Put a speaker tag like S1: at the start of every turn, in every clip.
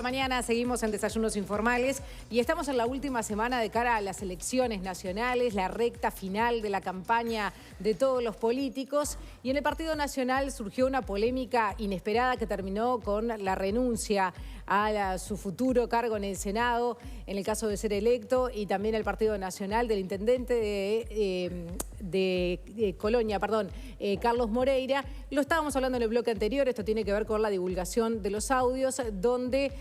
S1: Mañana seguimos en Desayunos Informales y estamos en la última semana de cara a las elecciones nacionales, la recta final de la campaña de todos los políticos. Y en el Partido Nacional surgió una polémica inesperada que terminó con la renuncia a su futuro cargo en el Senado, en el caso de ser electo, y también el Partido Nacional del intendente de Colonia, Carlos Moreira. Lo estábamos hablando en el bloque anterior, esto tiene que ver con la divulgación de los audios, donde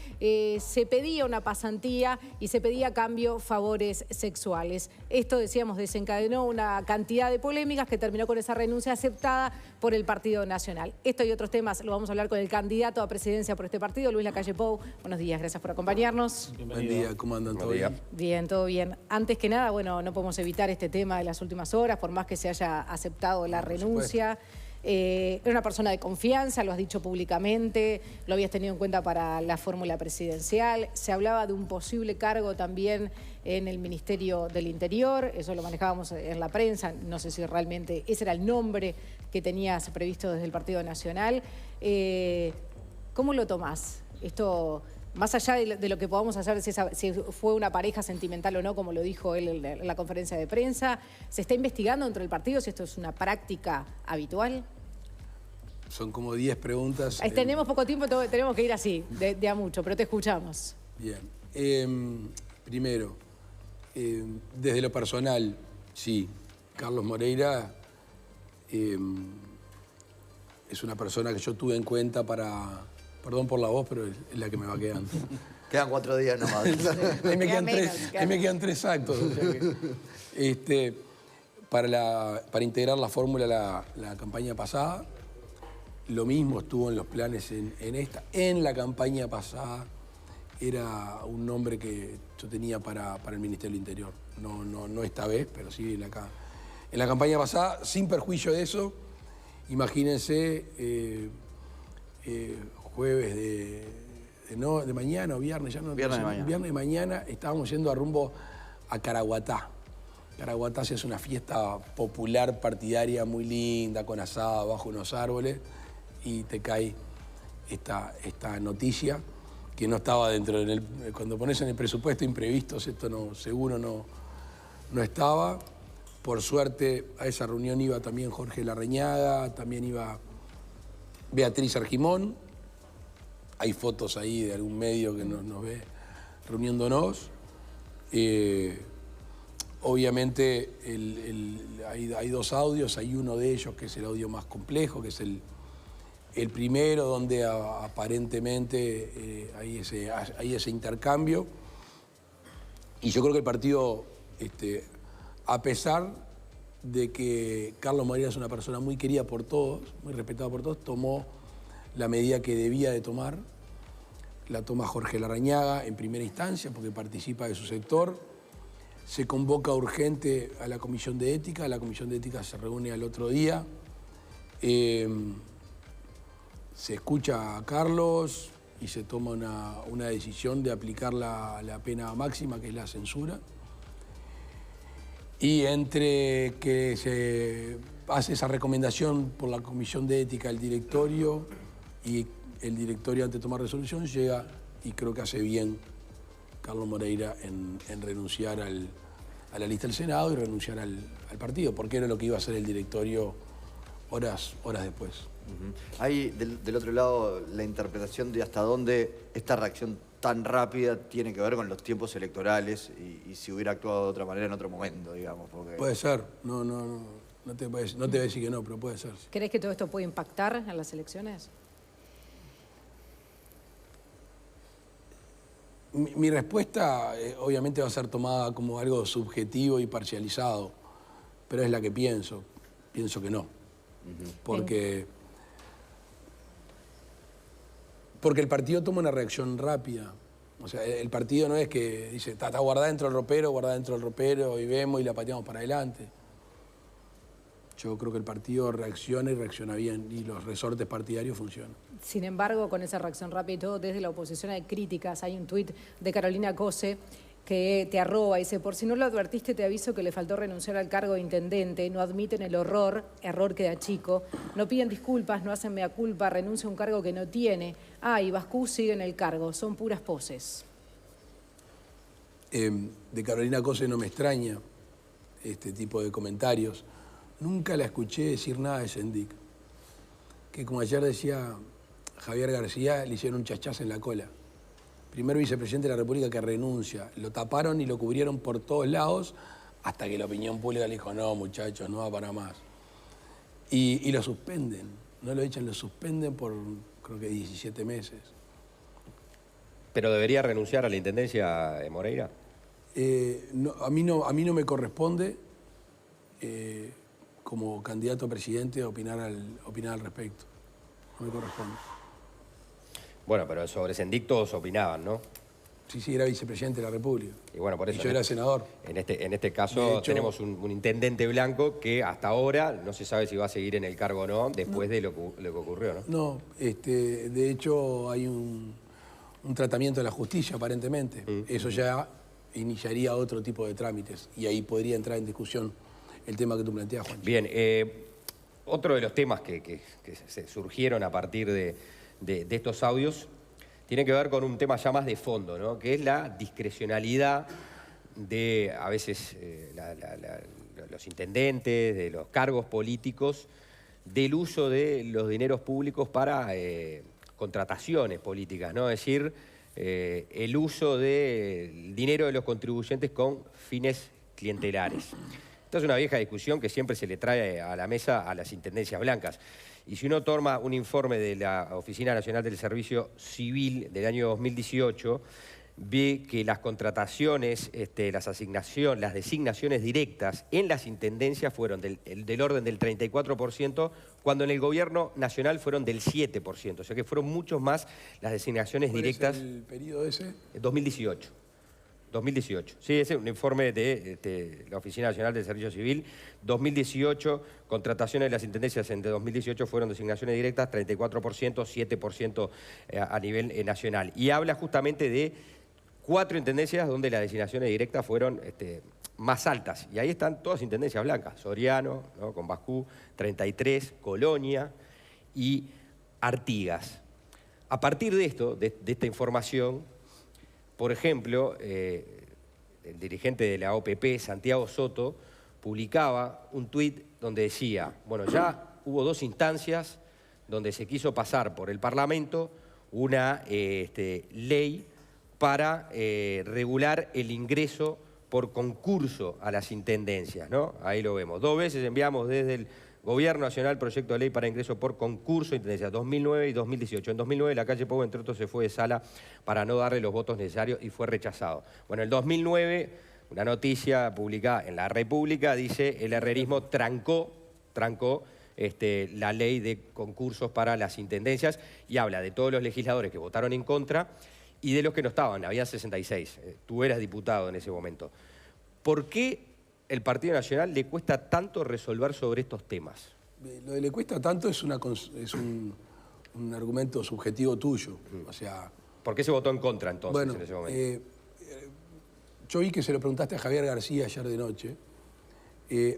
S1: se pedía una pasantía y se pedía a cambio favores sexuales. Esto, decíamos, desencadenó una cantidad de polémicas que terminó con esa renuncia aceptada por el Partido Nacional. Esto y otros temas lo vamos a hablar con el candidato a presidencia por este partido, Luis Lacalle Pou. Buenos días, gracias por acompañarnos.
S2: Buen día, ¿cómo andan? ¿Todo bien?
S1: Bien, todo bien. Antes que nada, bueno, no podemos evitar este tema de las últimas horas, por más que se haya aceptado la renuncia. Era una persona de confianza, lo has dicho públicamente, lo habías tenido en cuenta para la fórmula presidencial. Se hablaba de un posible cargo también en el Ministerio del Interior, eso lo manejábamos en la prensa, no sé si realmente ese era el nombre que tenías previsto desde el Partido Nacional. ¿Cómo lo tomás? Esto, más allá de lo que podamos hacer, si fue una pareja sentimental o no, como lo dijo él en la conferencia de prensa, ¿se está investigando dentro del partido si esto es una práctica habitual?
S2: Son como 10 preguntas.
S1: Tenemos poco tiempo, tenemos que ir así, de a mucho, pero te escuchamos.
S2: Bien. Primero, desde lo personal, sí, Carlos Moreira es una persona que yo tuve en cuenta para... Perdón por la voz, pero es la que me va quedando.
S3: Quedan 4 días nomás.
S2: Ahí me quedan 3 actos. O sea que, para integrar la fórmula la campaña pasada, lo mismo estuvo en los planes en esta. En la campaña pasada era un nombre que yo tenía para el Ministerio del Interior. No esta vez, pero sí en la campaña pasada, sin perjuicio de eso, imagínense... jueves de mañana o viernes, ya no
S3: viernes de mañana.
S2: Viernes de mañana estábamos yendo rumbo a Caraguatá. Caraguatá es una fiesta popular partidaria muy linda, con asado bajo unos árboles, y te cae esta noticia que no estaba dentro cuando pones en el presupuesto imprevistos, esto seguro no estaba. Por suerte a esa reunión iba también Jorge Larrañaga, también iba Beatriz Argimón. Hay fotos ahí de algún medio que nos ve reuniéndonos. Obviamente hay 2 audios, hay uno de ellos que es el audio más complejo, que es el primero, donde aparentemente hay ese intercambio. Y yo creo que el partido, a pesar de que Carlos Moreira es una persona muy querida por todos, muy respetada por todos, tomó la medida que debía de tomar. La toma Jorge Larrañaga en primera instancia porque participa de su sector. Se convoca urgente a la Comisión de Ética. La Comisión de Ética se reúne al otro día. Se escucha a Carlos y se toma una decisión de aplicar la pena máxima, que es la censura. Y entre que se hace esa recomendación por la Comisión de Ética al directorio y el directorio, antes de tomar resolución, llega, y creo que hace bien Carlos Moreira en renunciar a la lista del Senado y renunciar al partido, porque era lo que iba a hacer el directorio horas después.
S3: Hay del otro lado la interpretación de hasta dónde esta reacción tan rápida tiene que ver con los tiempos electorales y si hubiera actuado de otra manera en otro momento, digamos. Porque...
S2: Puede ser, no te voy a decir que no, pero puede ser.
S1: ¿Crees que todo esto puede impactar en las elecciones?
S2: Mi respuesta obviamente va a ser tomada como algo subjetivo y parcializado, pero es la que pienso. Pienso que no. Porque el partido toma una reacción rápida. O sea, el partido no es que dice, está guardada dentro del ropero, y vemos y la pateamos para adelante. Yo creo que el partido reacciona y reacciona bien, y los resortes partidarios funcionan.
S1: Sin embargo, con esa reacción rápida y todo, desde la oposición hay críticas. Hay un tuit de Carolina Cose que te arroba, dice, por si no lo advertiste te aviso que le faltó renunciar al cargo de intendente, no admiten el error queda chico, no piden disculpas, no hacen mea culpa, renuncia a un cargo que no tiene. Y Bascú sigue en el cargo, son puras poses.
S2: De Carolina Cose no me extraña este tipo de comentarios. Nunca la escuché decir nada de Sendik. Que como ayer decía Javier García, le hicieron un chachazo en la cola. Primer vicepresidente de la República que renuncia. Lo taparon y lo cubrieron por todos lados hasta que la opinión pública le dijo, no, muchachos, no va para más. Y lo suspenden. No lo echan, lo suspenden por creo que 17 meses.
S4: ¿Pero debería renunciar a la intendencia Moreira?
S2: A mí no me corresponde como candidato a presidente opinar al respecto. No me corresponde.
S4: Bueno, pero sobre Sendik todos opinaban, ¿no?
S2: Sí, era vicepresidente de la República.
S4: Y bueno, por eso.
S2: Y yo era senador.
S4: En este caso
S2: hecho,
S4: tenemos un intendente blanco que hasta ahora no se sabe si va a seguir en el cargo o no, después de lo que ocurrió, ¿no?
S2: No, de hecho hay un tratamiento de la justicia, aparentemente. Eso ya iniciaría otro tipo de trámites y ahí podría entrar en discusión el tema que tú planteas, Juan.
S4: Bien, otro de los temas que se surgieron a partir de estos audios tiene que ver con un tema ya más de fondo, ¿no? Que es la discrecionalidad de, a veces, los intendentes, de los cargos políticos, del uso de los dineros públicos para contrataciones políticas, ¿no? Es decir, el uso del dinero de los contribuyentes con fines clientelares. Esta es una vieja discusión que siempre se le trae a la mesa a las intendencias blancas. Y si uno toma un informe de la Oficina Nacional del Servicio Civil del año 2018, ve que las contrataciones, las designaciones directas en las intendencias fueron del orden del 34%, cuando en el gobierno nacional fueron del 7%. O sea que fueron mucho más las designaciones directas.
S2: ¿Cuál es el periodo ese?
S4: 2018. 2018. Sí, ese es un informe de la Oficina Nacional del Servicio Civil. 2018, contrataciones de las intendencias entre 2018 fueron designaciones directas, 34%, 7% a nivel nacional. Y habla justamente de 4 intendencias donde las designaciones directas fueron más altas. Y ahí están todas intendencias blancas. Soriano, ¿no? Con Bascú, 33, Colonia y Artigas. A partir de esto, de esta información, por ejemplo, el dirigente de la OPP, Santiago Soto, publicaba un tuit donde decía, bueno, ya hubo 2 instancias donde se quiso pasar por el Parlamento una ley para regular el ingreso por concurso a las intendencias, ¿no? Ahí lo vemos. 2 veces enviamos desde el Gobierno Nacional proyecto de ley para ingreso por concurso de intendencias, 2009 y 2018. En 2009 la calle Pou, entre otros, se fue de sala para no darle los votos necesarios y fue rechazado. Bueno, en el 2009, una noticia publicada en La República dice el herrerismo trancó la ley de concursos para las intendencias y habla de todos los legisladores que votaron en contra y de los que no estaban, había 66. Tú eras diputado en ese momento. ¿Por qué el Partido Nacional le cuesta tanto resolver sobre estos temas?
S2: Lo de le cuesta tanto es un argumento subjetivo tuyo. O sea,
S4: ¿por qué se votó en contra entonces en ese momento?
S2: Yo vi que se lo preguntaste a Javier García ayer de noche.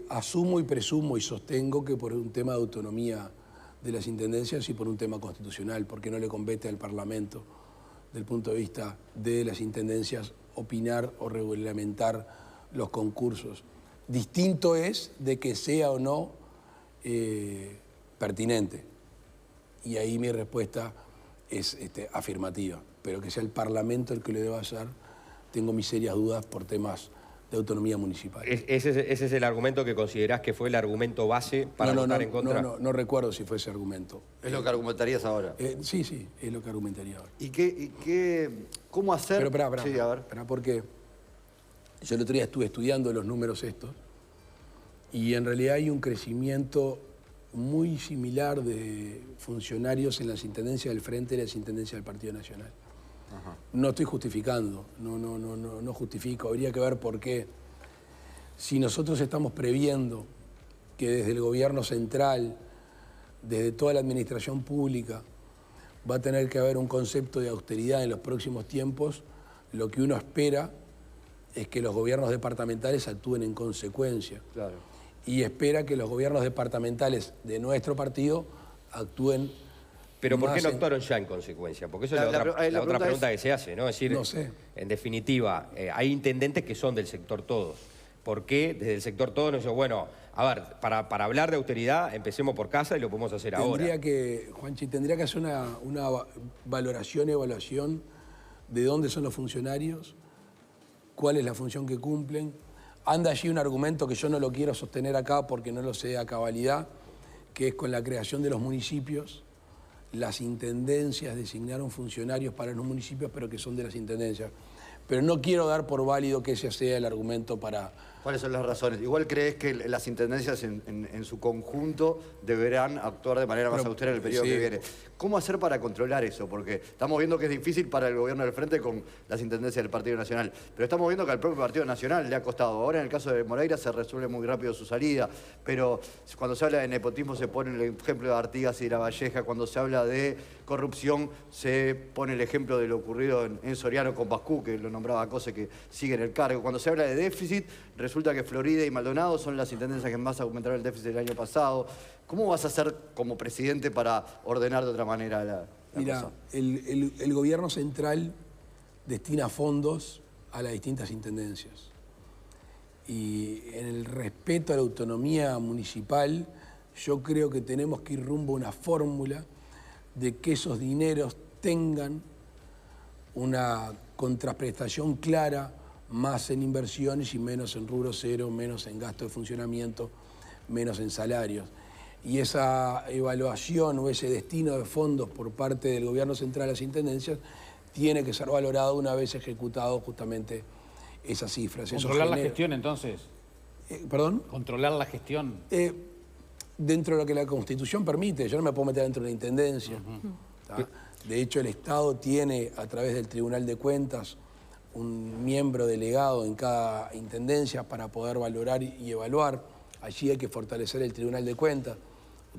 S2: Asumo y presumo y sostengo que por un tema de autonomía de las intendencias y por un tema constitucional, porque no le compete al Parlamento, del punto de vista de las intendencias, opinar o reglamentar los concursos. Distinto es de que sea o no pertinente. Y ahí mi respuesta es afirmativa. Pero que sea el Parlamento el que lo deba hacer, tengo mis serias dudas por temas de autonomía municipal.
S4: ¿Ese es el argumento que considerás que fue el argumento base para votar en contra?
S2: No recuerdo si fue ese argumento.
S3: ¿Es lo que argumentarías ahora?
S2: Sí, es lo que argumentaría ahora.
S3: ¿Cómo hacer?
S2: Pero espera,
S3: sí, a ver.
S2: Porque yo el otro día estuve estudiando los números estos y en realidad hay un crecimiento muy similar de funcionarios en las intendencias del Frente y las intendencias del Partido Nacional. Ajá. No estoy justificando, no justifico. Habría que ver por qué. Si nosotros estamos previendo que desde el gobierno central, desde toda la administración pública, va a tener que haber un concepto de austeridad en los próximos tiempos, lo que uno espera es que los gobiernos departamentales actúen en consecuencia.
S3: Claro.
S2: Y espera que los gobiernos departamentales de nuestro partido actúen.
S4: Pero ¿por qué no actuaron ya en consecuencia? Porque eso es la otra pregunta que se hace, ¿no? Es decir,
S2: no sé.
S4: En definitiva, hay intendentes que son del sector todos. ¿Por qué desde el sector todos no dicen, bueno, a ver, para hablar de austeridad, empecemos por casa y lo podemos hacer ahora?
S2: Juanchi, tendría que hacer una evaluación de dónde son los funcionarios, cuál es la función que cumplen. Anda allí un argumento que yo no lo quiero sostener acá porque no lo sé a cabalidad, que es con la creación de los municipios. Las intendencias designaron funcionarios para los municipios, pero que son de las intendencias. Pero no quiero dar por válido que ese sea el argumento para...
S3: ¿Cuáles son las razones? Igual crees que las intendencias en su conjunto deberán actuar de manera más austera en el periodo que viene. ¿Cómo hacer para controlar eso? Porque estamos viendo que es difícil para el gobierno del Frente con las intendencias del Partido Nacional, pero estamos viendo que al propio Partido Nacional le ha costado. Ahora en el caso de Moreira se resuelve muy rápido su salida, pero cuando se habla de nepotismo se pone el ejemplo de Artigas y de La Valleja, cuando se habla de corrupción se pone el ejemplo de lo ocurrido en Soriano con Pascu, que lo nombraba Cose, que sigue en el cargo. Cuando se habla de déficit, resulta que Florida y Maldonado son las intendencias que más aumentaron el déficit del año pasado. ¿Cómo vas a hacer como presidente para ordenar de otra manera la
S2: Mira,
S3: cosa?
S2: el gobierno central destina fondos a las distintas intendencias. Y en el respeto a la autonomía municipal, yo creo que tenemos que ir rumbo a una fórmula de que esos dineros tengan una contraprestación clara, más en inversiones y menos en rubro cero, menos en gasto de funcionamiento, menos en salarios. Y esa evaluación o ese destino de fondos por parte del gobierno central a las intendencias tiene que ser valorado una vez ejecutado justamente esas cifras.
S5: ¿Controlar la gestión entonces?
S2: ¿Perdón?
S5: ¿Controlar la gestión?
S2: Dentro de lo que la Constitución permite. Yo no me puedo meter dentro de la intendencia. De hecho, el Estado tiene, a través del Tribunal de Cuentas, un miembro delegado en cada intendencia para poder valorar y evaluar. Allí hay que fortalecer el Tribunal de Cuentas.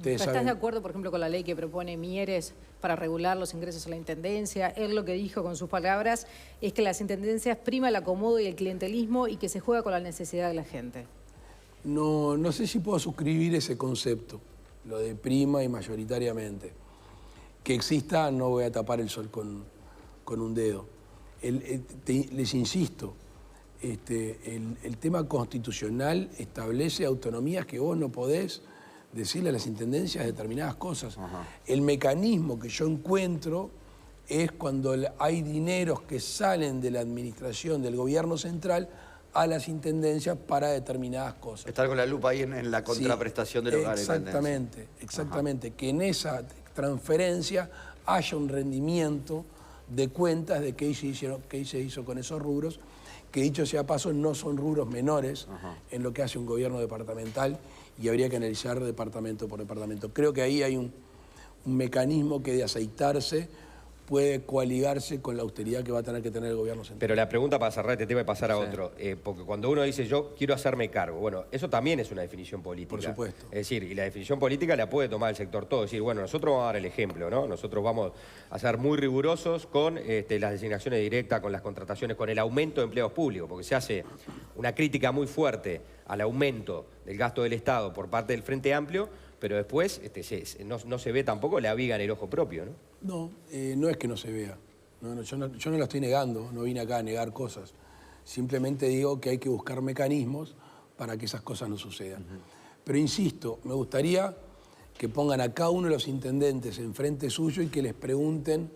S1: ¿Estás de acuerdo, por ejemplo, con la ley que propone Mieres para regular los ingresos a la intendencia? Él lo que dijo con sus palabras es que las intendencias prima el acomodo y el clientelismo y que se juega con la necesidad de la gente.
S2: No sé si puedo suscribir ese concepto, lo de prima y mayoritariamente. Que exista, no voy a tapar el sol con un dedo. Les insisto, el tema constitucional establece autonomías que vos no podés decirle a las intendencias determinadas cosas. El mecanismo que yo encuentro es cuando hay dineros que salen de la administración del gobierno central a las intendencias para determinadas cosas.
S3: Estar con la lupa ahí en la contraprestación de los hogares.
S2: Exactamente. Que en esa transferencia haya un rendimiento de cuentas de qué se hizo con esos rubros, que dicho sea paso no son rubros menores en lo que hace un gobierno departamental y habría que analizar departamento por departamento. Creo que ahí hay un mecanismo que de aceitarse puede coaligarse con la austeridad que va a tener que tener el gobierno central.
S4: Pero la pregunta para cerrar este tema y pasar a otro, porque cuando uno dice yo quiero hacerme cargo, bueno, eso también es una definición política.
S2: Por supuesto.
S4: Es decir, y la definición política la puede tomar el sector todo. Es decir, bueno, nosotros vamos a dar el ejemplo, ¿no? Nosotros vamos a ser muy rigurosos con las designaciones directas, con las contrataciones, con el aumento de empleos públicos, porque se hace una crítica muy fuerte al aumento del gasto del Estado por parte del Frente Amplio, pero después no se ve tampoco la viga en el ojo propio, ¿no?
S2: No, no es que no se vea. Yo no la estoy negando, no vine acá a negar cosas. Simplemente digo que hay que buscar mecanismos para que esas cosas no sucedan. Pero insisto, me gustaría que pongan a cada uno de los intendentes enfrente suyo y que les pregunten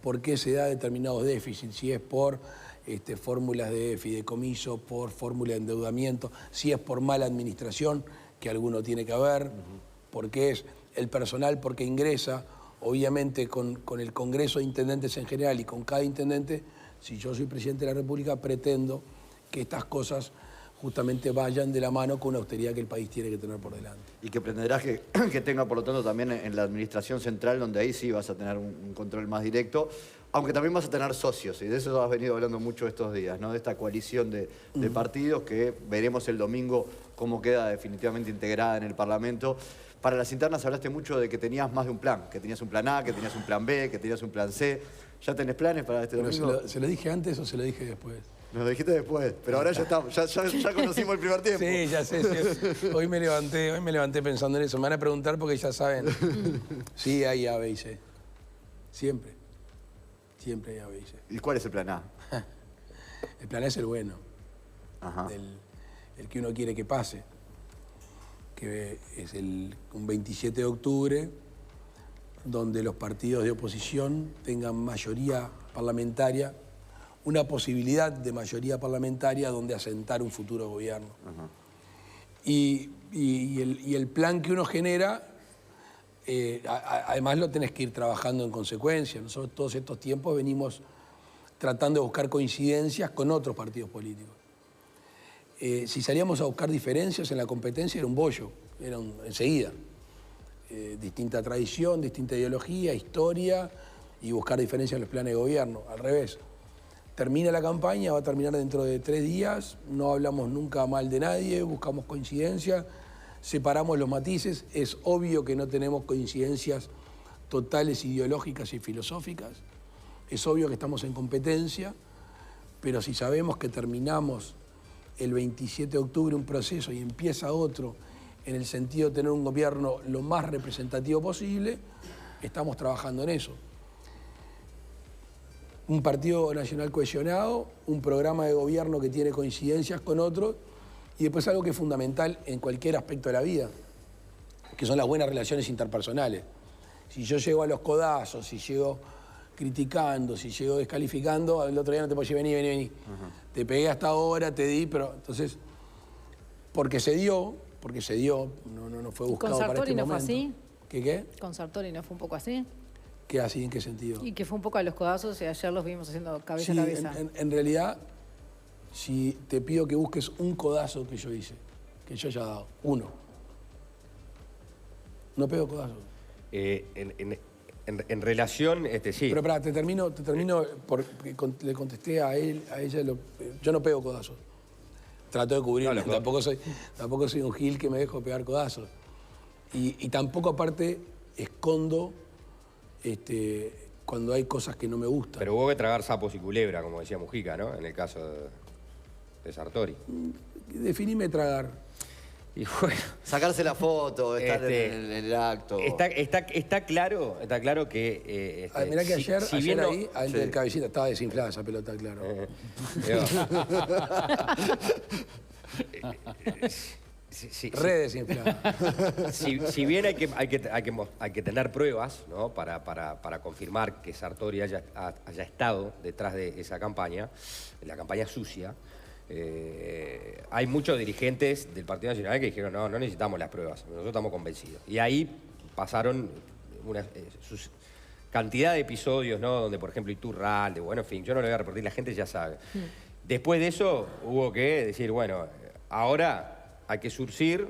S2: por qué se da determinados déficits, si es por fórmulas de fideicomiso, por fórmula de endeudamiento, si es por mala administración, que alguno tiene que haber, porque es el personal, porque ingresa. Obviamente con el Congreso de Intendentes en general y con cada intendente, si yo soy presidente de la República, pretendo que estas cosas justamente vayan de la mano con una austeridad que el país tiene que tener por delante.
S3: Y que pretenderás que tenga, por lo tanto, también en la administración central, donde ahí sí vas a tener un control más directo, aunque también vas a tener socios, y de eso has venido hablando mucho estos días, ¿no? De esta coalición de partidos que veremos el domingo cómo queda definitivamente integrada en el Parlamento. Para las internas hablaste mucho de que tenías más de un plan, que tenías un plan A, que tenías un plan B, que tenías un plan C. ¿Ya tenés planes para este domingo?
S2: ¿Se lo dije antes o se lo dije después?
S3: Nos lo dijiste después, pero ahora ya estamos, ya conocimos el primer tiempo.
S2: Sí, ya sé. Sí. Hoy me levanté pensando en eso. Me van a preguntar porque ya saben. Sí, hay A, B y C. Siempre. Siempre hay A, B y C.
S3: ¿Y cuál es el plan A?
S2: El plan A es el bueno.
S3: Ajá.
S2: El que uno quiere que pase. Que es un 27 de octubre, donde los partidos de oposición tengan mayoría parlamentaria, una posibilidad de mayoría parlamentaria donde asentar un futuro gobierno.
S3: Ajá.
S2: Y el plan que uno genera, además lo tenés que ir trabajando en consecuencia. Nosotros todos estos tiempos venimos tratando de buscar coincidencias con otros partidos políticos. Si salíamos a buscar diferencias en la competencia era un bollo, enseguida. Distinta tradición, distinta ideología, historia y buscar diferencias en los planes de gobierno. Al revés. Termina la campaña, va a terminar dentro de 3 días, no hablamos nunca mal de nadie, buscamos coincidencias, separamos los matices. Es obvio que no tenemos coincidencias totales ideológicas y filosóficas. Es obvio que estamos en competencia, pero si sabemos que terminamos el 27 de octubre un proceso y empieza otro en el sentido de tener un gobierno lo más representativo posible, estamos trabajando en eso. Un partido nacional cohesionado, un programa de gobierno que tiene coincidencias con otros y después algo que es fundamental en cualquier aspecto de la vida, que son las buenas relaciones interpersonales. Si yo llego a los codazos, si llego criticando, si llego descalificando, el otro día no te puedo decir, vení. Te pegué hasta ahora, te di, pero entonces, porque se dio, no fue buscado para este momento. ¿Con Sartori
S1: no fue así?
S2: ¿Qué?
S1: ¿Con Sartori no fue un poco así?
S2: ¿Qué así? ¿En qué sentido?
S1: Y que fue un poco a los codazos y ayer los vimos haciendo cabeza a cabeza.
S2: En realidad, si te pido que busques un codazo que yo hice, que yo haya dado, uno. No pego codazos.
S4: En relación, sí.
S2: Pero pará, te termino porque le contesté a ella, yo no pego codazos. Trato de cubrirme, tampoco soy un gil que me dejo pegar codazos. Y tampoco aparte escondo cuando hay cosas que no me gustan.
S4: Pero hubo que tragar sapos y culebra, como decía Mujica, ¿no? En el caso de Sartori.
S2: Definime tragar.
S4: Y bueno,
S3: sacarse la foto, estar en el acto.
S4: Está claro que...
S2: mirá que ayer ahí, adentro del Cabecita, estaba desinflada esa pelota, claro. Re desinflada.
S4: Si bien hay que tener pruebas, ¿no? para confirmar que Sartori haya estado detrás de esa campaña, la campaña sucia, hay muchos dirigentes del Partido Nacional que dijeron no necesitamos las pruebas, nosotros estamos convencidos. Y ahí pasaron cantidad de episodios, ¿no? Donde, por ejemplo, Iturralde, bueno, en fin, yo no lo voy a repetir, la gente ya sabe. Después de eso hubo que decir, bueno, ahora hay que surcir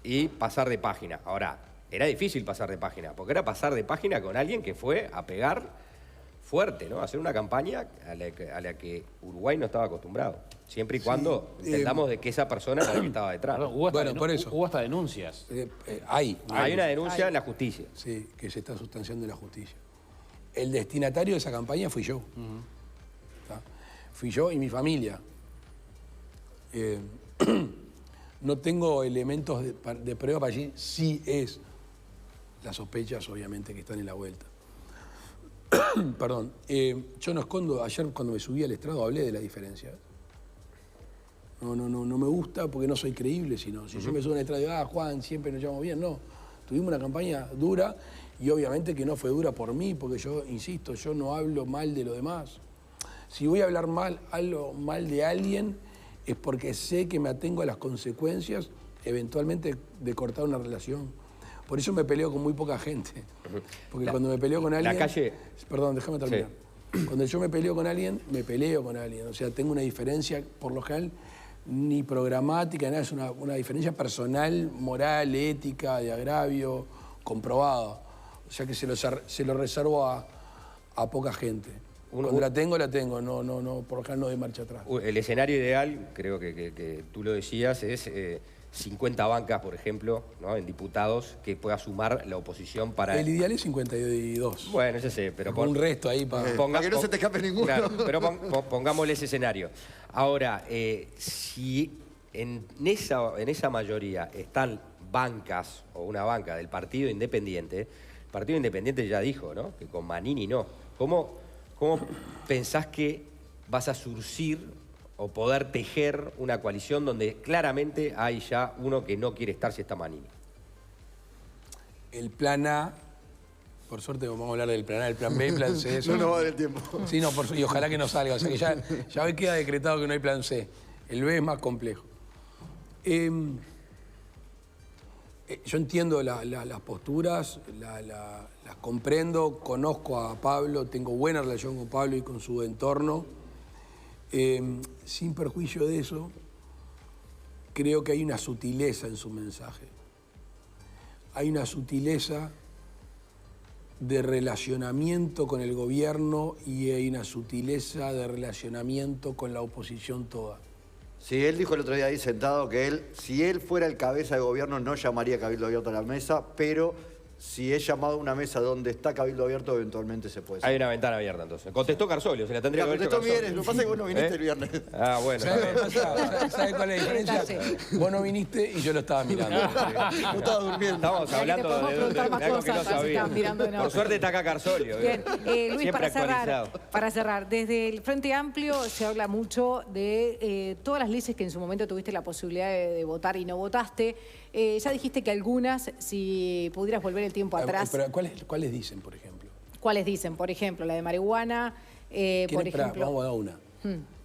S4: y pasar de página. Ahora, era difícil pasar de página, porque era pasar de página con alguien que fue a pegar fuerte, ¿no? Hacer una campaña a la que Uruguay no estaba acostumbrado. Siempre y cuando entendamos de que esa persona era la que estaba detrás.
S5: Hubo hasta denuncias.
S2: Hay
S4: una denuncia en la justicia.
S2: Sí, que se está sustanciando en la justicia. El destinatario de esa campaña fui yo. Fui yo y mi familia. No tengo elementos de prueba para allí. Sí es las sospechas, obviamente, que están en la vuelta. Perdón. Yo no escondo, ayer cuando me subí al estrado hablé de la diferencia. No me gusta porque no soy creíble, sino si yo me subo al estrado y digo, Juan, siempre nos llevamos bien, no. Tuvimos una campaña dura y obviamente que no fue dura por mí, porque yo, insisto, yo no hablo mal de los demás. Si voy a hablar mal de alguien, es porque sé que me atengo a las consecuencias, eventualmente, de cortar una relación. Por eso me peleo con muy poca gente. Porque cuando me peleo con alguien...
S4: La calle...
S2: Perdón, déjame terminar. Sí. Cuando yo me peleo con alguien, me peleo con alguien. O sea, tengo una diferencia, por lo general, ni programática, nada. Es una diferencia personal, moral, ética, de agravio, comprobada. O sea que se lo reservo a poca gente. Cuando la tengo, no, por lo general no doy marcha atrás.
S4: El escenario ideal, creo que tú lo decías, es 50 bancas, por ejemplo, ¿no? En diputados, que pueda sumar la oposición para...
S2: El ideal es 52.
S4: Bueno, ya sé, pero...
S2: Un resto ahí para...
S3: Para que no se te escape ninguno.
S4: Claro, pero pongámosle ese escenario. Ahora, si en esa mayoría están bancas o una banca del Partido Independiente, el Partido Independiente ya dijo, ¿no?, que con Manini no. ¿Cómo pensás que vas a surcir o poder tejer una coalición donde claramente hay ya uno que no quiere estar si está Manini?
S2: El plan A, por suerte vamos a hablar del plan A, el plan B, el plan C. Eso.
S3: No nos va a dar el tiempo.
S2: Sí, no, y ojalá que no salga. O sea que ya hoy queda decretado que no hay plan C. El B es más complejo. Yo entiendo las posturas, las comprendo, conozco a Pablo, tengo buena relación con Pablo y con su entorno. Sin perjuicio de eso, creo que hay una sutileza en su mensaje. Hay una sutileza de relacionamiento con el gobierno y hay una sutileza de relacionamiento con la oposición toda.
S3: Sí, él dijo el otro día ahí sentado que si él fuera el cabeza de gobierno, no llamaría Cabildo Abierto a la mesa, pero si es llamado a una mesa donde está Cabildo Abierto, eventualmente se puede.
S4: Hay una ventana abierta, entonces. Contestó Carsolio, se la tendría que haber hecho
S3: Contestó
S4: Carsolio.
S3: Mieres, lo que pasa es que vos no viniste el viernes.
S4: Ah, bueno.
S2: ¿Sabes cuál es la diferencia? Vos no viniste y yo lo estaba mirando.
S3: No estaba durmiendo.
S4: Estamos hablando de algo que no sabía. Por suerte está acá Carsolio.
S1: Bien, Luis,
S4: Siempre
S1: para cerrar, desde el Frente Amplio se habla mucho de todas las leyes que en su momento tuviste la posibilidad de votar y no votaste. Ya dijiste que algunas, si pudieras volver el tiempo atrás...
S2: Pero ¿cuáles dicen, por ejemplo?
S1: ¿Cuáles dicen? Por ejemplo, la de marihuana, por ejemplo...
S2: Vamos a dar una.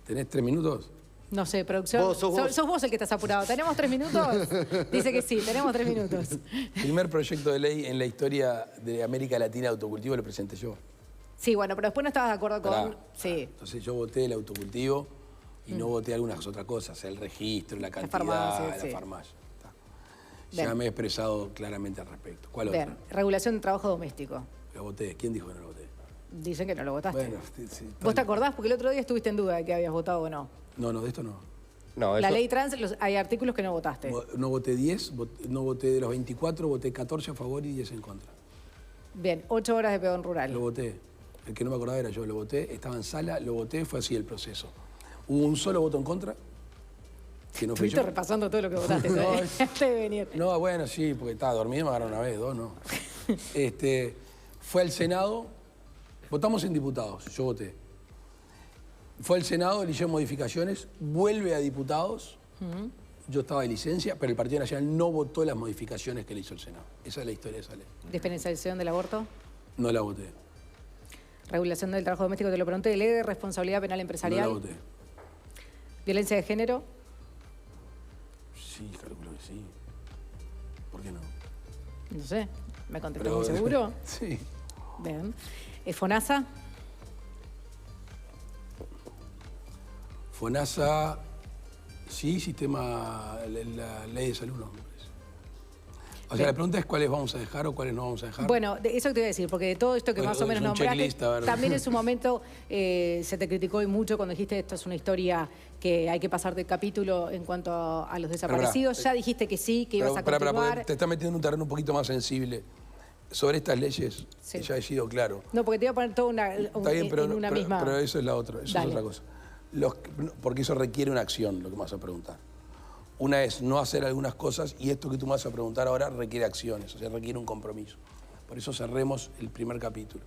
S2: ¿Tenés 3 minutos?
S1: No sé, producción. Sos vos el que estás apurado. ¿Tenemos 3 minutos? Dice que sí, tenemos 3 minutos.
S2: Primer proyecto de ley en la historia de América Latina de autocultivo lo presenté yo.
S1: Sí, bueno, pero después no estabas de acuerdo con... Sí.
S2: Entonces yo voté el autocultivo y no voté algunas otras cosas, el registro, la cantidad, la farmacia. Ya me he expresado claramente al respecto. ¿Cuál otra?
S1: Bien, regulación de trabajo doméstico.
S2: Lo voté. ¿Quién dijo que no lo voté?
S1: Dicen que no lo votaste.
S2: Bueno, sí,
S1: ¿Vos te acordás? Porque el otro día estuviste en duda de que habías votado o no.
S2: No, de esto no.
S4: No,
S1: La ley trans, hay artículos que no votaste.
S2: No voté 10, no voté de los 24, voté 14 a favor y 10 en contra.
S1: Bien, 8 horas de peón rural.
S2: Lo voté. El que no me acordaba era yo, lo voté, estaba en sala, lo voté, fue así el proceso. Hubo un solo voto en contra, que no fui yo.
S1: Estuviste repasando todo lo que votaste antes de venir.
S2: No, bueno, sí, porque estaba dormido, me agarraron una vez, 2 no. Fue al Senado, votamos en diputados, yo voté. Fue al Senado, eligió modificaciones, vuelve a diputados, yo estaba de licencia, pero el Partido Nacional no votó las modificaciones que le hizo el Senado. Esa es la historia de esa ley.
S1: ¿Despenalización del aborto?
S2: No la voté.
S1: Regulación del trabajo doméstico, te lo pregunté. Ley de responsabilidad penal empresarial.
S2: No la voté.
S1: ¿Violencia de género?
S2: Sí, calculo que sí. ¿Por qué no?
S1: No sé, me contestó muy seguro.
S2: Sí.
S1: Bien. ¿FONASA?
S2: FONASA, sí, sistema, la ley de salud no, me parece. O sea, la pregunta es cuáles vamos a dejar o cuáles no vamos a dejar.
S1: Bueno, eso te iba a decir, porque de todo esto que más o menos nombraste, también en su momento se te criticó y mucho cuando dijiste esto es una historia que hay que pasar de capítulo en cuanto a los desaparecidos. Ya dijiste que sí, que ibas a continuar.
S2: Te estás metiendo en un terreno un poquito más sensible. Sobre estas leyes, ya he sido claro.
S1: No, porque te iba a poner todo en una misma...
S2: Pero eso es la otra, eso es otra cosa. Porque eso requiere una acción, lo que me vas a preguntar. Una es no hacer algunas cosas y esto que tú me vas a preguntar ahora requiere acciones, o sea, requiere un compromiso. Por eso cerremos el primer capítulo.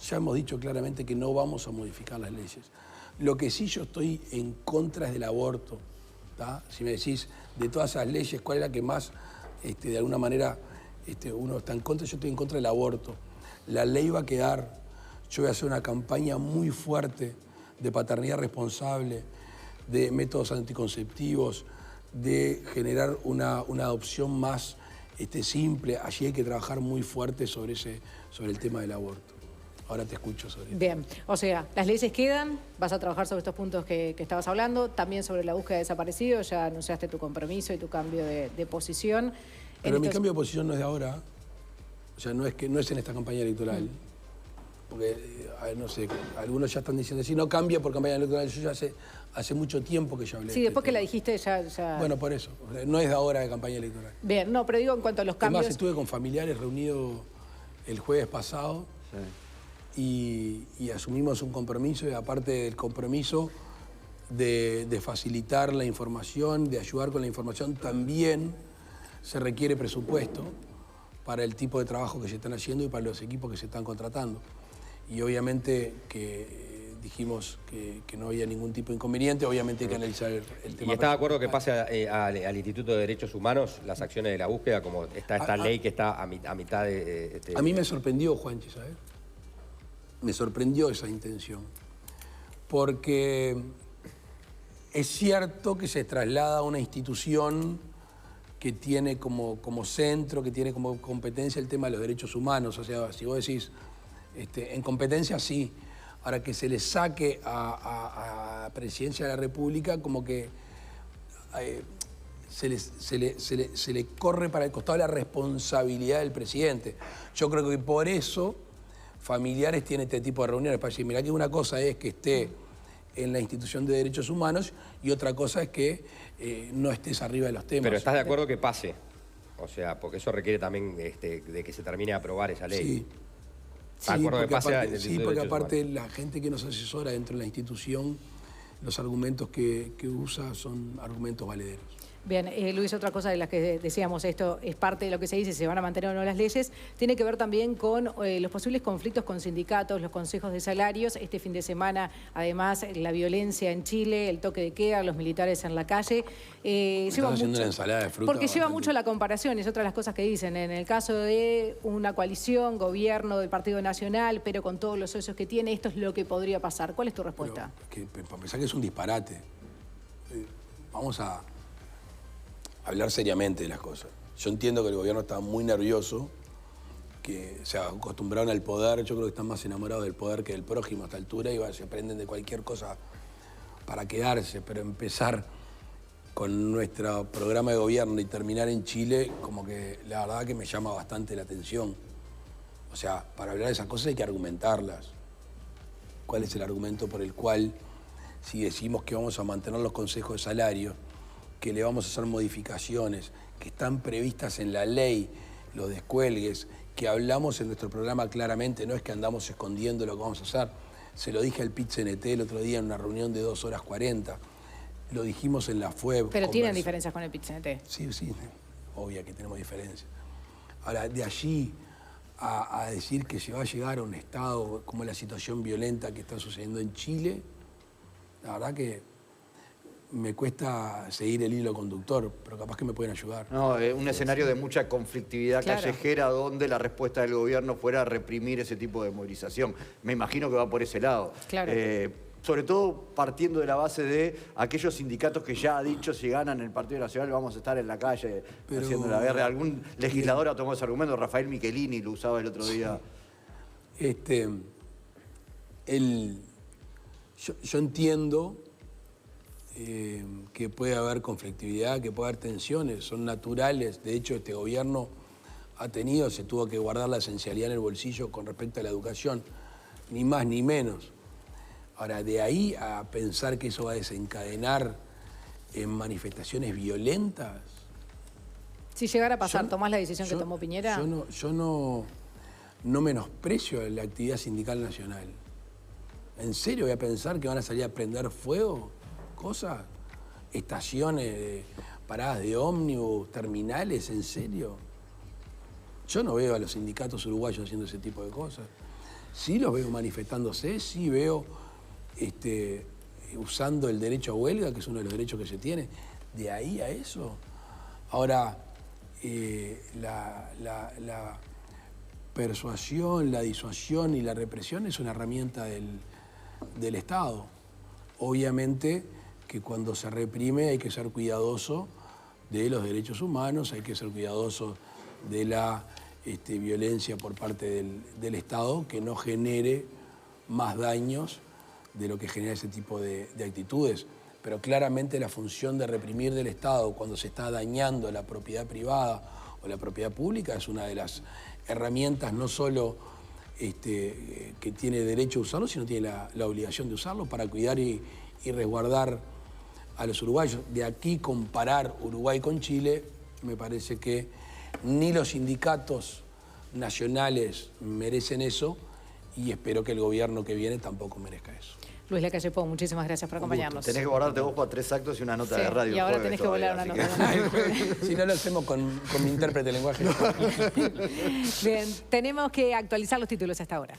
S2: Ya hemos dicho claramente que no vamos a modificar las leyes. Lo que sí yo estoy en contra es del aborto. ¿tá? Si me decís de todas esas leyes, ¿cuál es la que más, de alguna manera, uno está en contra? Yo estoy en contra del aborto. La ley va a quedar. Yo voy a hacer una campaña muy fuerte de paternidad responsable, de métodos anticonceptivos, de generar una adopción más simple. Allí hay que trabajar muy fuerte sobre el tema del aborto. Ahora te escucho sobre eso.
S1: Bien, o sea, las leyes quedan, vas a trabajar sobre estos puntos que estabas hablando, también sobre la búsqueda de desaparecidos, ya anunciaste tu compromiso y tu cambio de posición.
S2: Pero mi cambio de posición no es de ahora, o sea, no es en esta campaña electoral. porque, no sé, algunos ya están diciendo, si no cambia por campaña electoral, yo ya hace mucho tiempo que yo hablé.
S1: Sí, después que la dijiste ya...
S2: Bueno, por eso, no es de ahora de campaña electoral.
S1: Bien, no, pero digo en cuanto a los cambios...
S2: Además, estuve con familiares reunidos el jueves pasado y asumimos un compromiso, y aparte del compromiso de facilitar la información, de ayudar con la información, también se requiere presupuesto para el tipo de trabajo que se están haciendo y para los equipos que se están contratando. Y obviamente que dijimos que no había ningún tipo de inconveniente, obviamente hay que analizar el tema.
S4: ¿Y está de acuerdo que pase al Instituto de Derechos Humanos las acciones de la búsqueda, como está esta ley que está a mitad de...
S2: A mí me sorprendió, Juanchi, ¿sabes? Me sorprendió esa intención, porque es cierto que se traslada a una institución que tiene como centro, que tiene como competencia el tema de los derechos humanos. O sea, si vos decís, en competencia sí. Ahora que se le saque a Presidencia de la República, como que se le corre para el costado la responsabilidad del presidente. Yo creo que por eso familiares tienen este tipo de reuniones, para decir, mira, que una cosa es que esté en la institución de derechos humanos y otra cosa es que no estés arriba de los temas.
S4: Pero ¿estás de acuerdo que pase? O sea, porque eso requiere también de que se termine de aprobar esa ley.
S2: Sí.
S4: ¿Estás de acuerdo que pase al Instituto
S2: Sí,
S4: de
S2: porque
S4: Derechos
S2: aparte
S4: Humanos?
S2: la gente que nos asesora dentro de la institución, los argumentos que usa son argumentos valederos.
S1: Bien, Luis, otra cosa de las que decíamos, esto es parte de lo que se dice, se van a mantener o no las leyes, tiene que ver también con los posibles conflictos con sindicatos, los consejos de salarios. Este fin de semana, además, la violencia en Chile, el toque de queda, los militares en la calle.
S2: Están haciendo una ensalada de fruta.
S1: Porque lleva mucho la comparación, es otra de las cosas que dicen. En el caso de una coalición, gobierno del Partido Nacional, pero con todos los socios que tiene, esto es lo que podría pasar. ¿Cuál es tu respuesta?
S2: Para pensar que es un disparate. Vamos a hablar seriamente de las cosas. Yo entiendo que el gobierno está muy nervioso, que se acostumbraron al poder. Yo creo que están más enamorados del poder que del prójimo a esta altura y se prenden de cualquier cosa para quedarse, pero empezar con nuestro programa de gobierno y terminar en Chile, como que la verdad que me llama bastante la atención. O sea, para hablar de esas cosas hay que argumentarlas. ¿Cuál es el argumento por el cual, si decimos que vamos a mantener los consejos de salario, que le vamos a hacer modificaciones que están previstas en la ley, los descuelgues, que hablamos en nuestro programa claramente, no es que andamos escondiendo lo que vamos a hacer? Se lo dije al PIT-CNT el otro día en una reunión de 2 horas 40, lo dijimos en la FUEB.
S1: Pero tienen diferencias con el PIT-CNT.
S2: Sí, sí, obvio que tenemos diferencias. Ahora, de allí a decir que se va a llegar a un estado como la situación violenta que está sucediendo en Chile, la verdad que me cuesta seguir el hilo conductor, pero capaz que me pueden ayudar.
S3: No, un escenario de mucha conflictividad callejera donde la respuesta del gobierno fuera a reprimir ese tipo de movilización. Me imagino que va por ese lado.
S1: Claro.
S3: Sobre todo partiendo de la base de aquellos sindicatos que ya ha dicho, si ganan el Partido Nacional vamos a estar en la calle haciendo la guerra. Algún legislador ha tomado ese argumento, Rafael Michelini lo usaba el otro día.
S2: Yo entiendo que puede haber conflictividad, que puede haber tensiones, son naturales. De hecho, este gobierno se tuvo que guardar la esencialidad en el bolsillo con respecto a la educación, ni más ni menos. Ahora, de ahí a pensar que eso va a desencadenar en manifestaciones violentas.
S1: Si llegara a pasar, ¿tomás la decisión que tomó Piñera?
S2: Yo no menosprecio la actividad sindical nacional. ¿En serio voy a pensar que van a salir a prender fuego? Cosas, estaciones, paradas de ómnibus, terminales, ¿en serio? Yo no veo a los sindicatos uruguayos haciendo ese tipo de cosas. Sí los veo manifestándose, sí veo usando el derecho a huelga, que es uno de los derechos que se tiene. De ahí a eso. Ahora, la persuasión, la disuasión y la represión es una herramienta del Estado. Obviamente que cuando se reprime hay que ser cuidadoso de los derechos humanos, hay que ser cuidadoso de la violencia por parte del Estado, que no genere más daños de lo que genera ese tipo de actitudes. Pero claramente la función de reprimir del Estado cuando se está dañando la propiedad privada o la propiedad pública es una de las herramientas no solo que tiene derecho a usarlo, sino tiene la obligación de usarlo para cuidar y resguardar a los uruguayos. De aquí comparar Uruguay con Chile, me parece que ni los sindicatos nacionales merecen eso y espero que el gobierno que viene tampoco merezca eso.
S1: Luis Lacalle Pou, muchísimas gracias por acompañarnos.
S3: Tenés que guardarte vos para 3 actos y una nota de radio.
S1: Y ahora tenés que volar una nota.
S2: Si no lo hacemos con mi intérprete de lenguaje.
S1: Bien, tenemos que actualizar los títulos hasta ahora.